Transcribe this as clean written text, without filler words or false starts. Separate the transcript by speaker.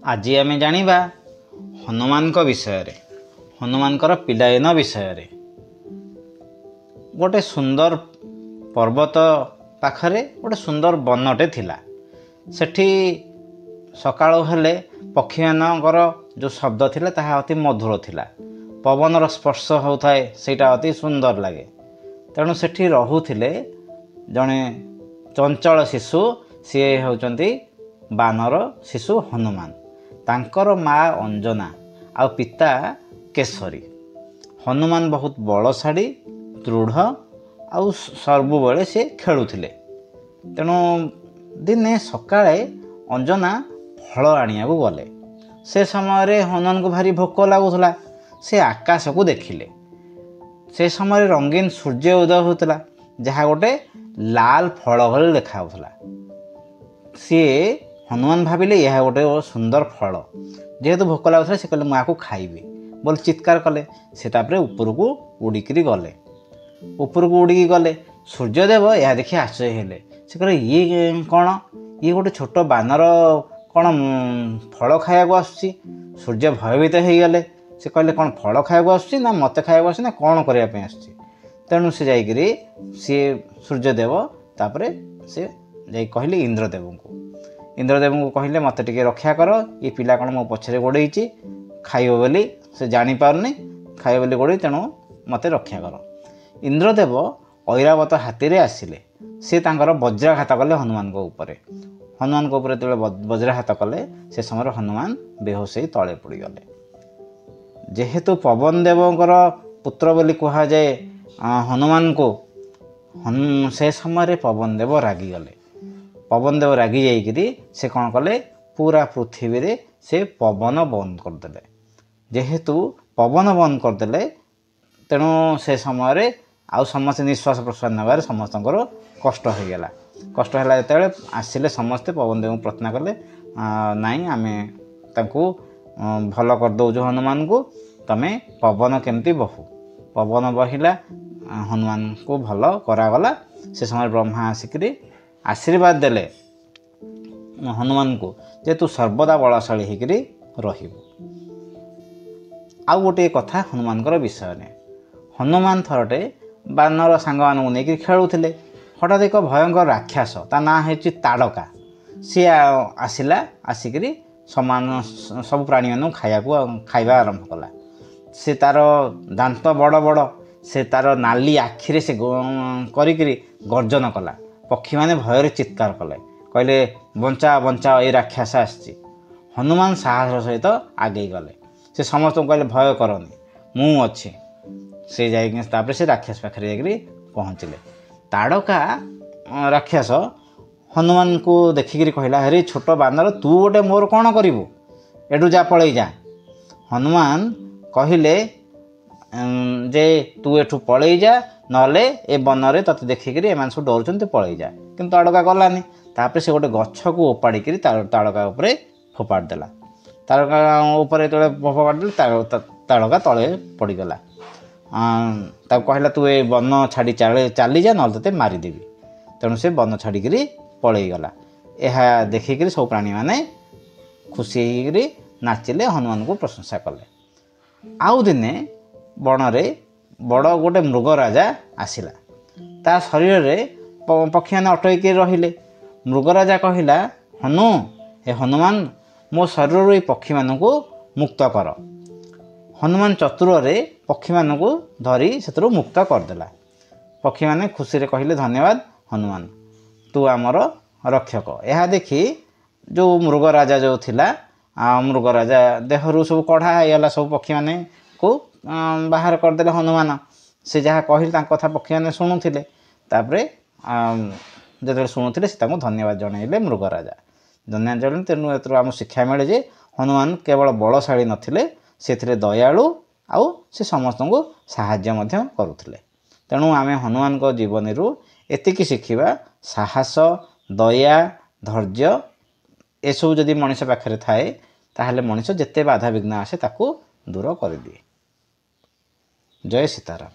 Speaker 1: आज आमे जानिबा हनुमान विषय हनुमान पिलायन विषय। गोटे सुंदर पर्वत पाखरे गोटे सुंदर बनटे थिला। सेठी सकाळ हेले पक्षी मानकर जो शब्द थिला ताहा अति मधुर थिला। पवनर स्पर्श होताए सेटा अति सुंदर लगे। तेणु सेठी रहुथिले जणे चंचल शिशु सी होचंती बानर शिशु हनुमान। तांकर माँ अंजना आ पिता केसरी। हनुमान बहुत बलशाड़ी दृढ़ आउ सर्वबले से खेलुथिले। तेणु दिने सकाळे अंजना फल आनिया को गले। से समय हनुमान को भारी भोक लगुला। से आकाश को देखिले। से समय रंगीन सूर्य उदय होता जहाँ गोटे लाल फल भली देखा। सी हनुमान भाविले यह गोटे सुंदर फल। जेहेतु भोक लगुला से कहले मुझे खाइबी बोल चित्कार कले। से ऊपर को उड़िकी गले। ऊपर को उड़िकी गले सूर्यदेव यह देखिए आश्चर्य हेले। से कहले ये कौन? ये गोटे छोट बानर कौन फल खाया आसुची? सूर्य भयभीत हो गले। से कहले कौन फल खाया आसुची ना मत खाया आस ना कौन करने आसुची? तेणु से जाइए सी सूर्यदेव तापरे से जाई कहले इंद्रदेव को। इंद्रदेव को कहले मत टिके रक्षा कर। ये पिला कौन मो पछरे गोड़े खाइब बोली से जापारनी खाइब बोली गोड़े तेणु मत रक्षा कर। इंद्रदेव ऐरावत हाथी रे आसिले। सी तांकर वज्राघात कले हनुमान को ऊपर। हनुमान को ऊपर जो वज्राघात कले से समय हनुमान बेहोश हो तले पड़ गले। जेहेतु पवन देवंकर पुत्र बोली कहा जाए हनुमान को से समय पवन देव रागी गले। पवन देव रागी जाइकरी से कौन कले पूरा पृथ्वी रे से पवन बंद करदे। जेहेतु पवन बंद करदे तेणु से समय आउ समस्त निश्वास प्रश्वास नेबार समस्त कष्ट हो गला। कष्ट है जो आसिले समस्ते पवन देव प्रार्थना कले नाई आमे तांकू भल करदौचु हनुमान को। तमे पवन केमती बहु पवन बहिला हनुमान को भल करागला। से समय ब्रह्मा आसिक आशीर्वाद देले हनुमान को जे तू सर्वदा बलशाली होकरी रहिबु। आउ गोटे कथा हनुमान विषय ने। हनुमान थरटे बानर सांग मानू नहीं खेलुले। हठात एक भयंकर राक्षस ता ना है ताड़का। सी आसला आसिक समान सब प्राणी मानू खाइबा आरंभ कला। से तार दांत बड़ बड़ से तार नाली आखिरे से करिकरी गर्जन कला। पक्षी माने भयर चित्कार कले कहले बंचा बंचा ये राक्षस आसी। हनुमान साहस सहित आगे गले। से समस्त कहले भय करनी मु अच्छी। से जापर से राक्षस पाखे जा पहुँचले। ताड़का राक्षस हनुमान को देखिक कहला अरे छोट बानर तू गोटे मोर कौन करू एडू जा पलई जा। हनुमान कहले जे तू एठू पलई जा नले ए बनरे तते देखिक एम सब डरुंत पलई जा। किंतु ताड़का गलानी। तापर से गोटे गछ को ओपाड़ी ताड़का उपरे फोपाड़ देला। ताड़का उपरे जो फोपाड़ देले ताड़का तले पड़गला। कहला तू ए वन छाड़ी चली जा ना ते मारिदेवी। तेणु से वन छाड़ी पलई गला। यह देखिक सब प्राणी मैंने खुशी होकर नाचिले हनुमान को प्रशंसा कले। आउ दिने बणरे बड़ गोटे मृग राजा आसिला। ता शरीर में पक्षी मैंने अटक रहिले। मृग राजा कहला हनु हे हनुमान मो शरीर पक्षी मान को मुक्त कर। हनुमान चतुर पक्षी मान को धरी से मुक्त करदेला। पक्षी मैंने खुशी रे कहले धन्यवाद हनुमान तू आमर रक्षक। यह देखी जो मृग राजा जो थिला मृग राजा देहरु सब कढ़ा होगा। सब पक्षी मैंने को बाहर करदे हनुमान। से जहाँ कहले कथा पक्षी मैंने शुणुले। तापर जो शुणुले से धन्यवाद जनइले मृग राजा धन्यवाद जन। तेणु एथर आम शिक्षा मिले जे हनुमान केवल बलशाली नथिले से दयालु आउ से समस्त को साहाय्य करुले। तेणु आम हनुमान जीवन रू एतिकी शिखिबा साहस दया धैर्य एसबू जदि मनीष पाखे थाए ताहले मनीष जेते बाधा विघ्न आसे ताकू दूर कर दिए। जय सीताराम।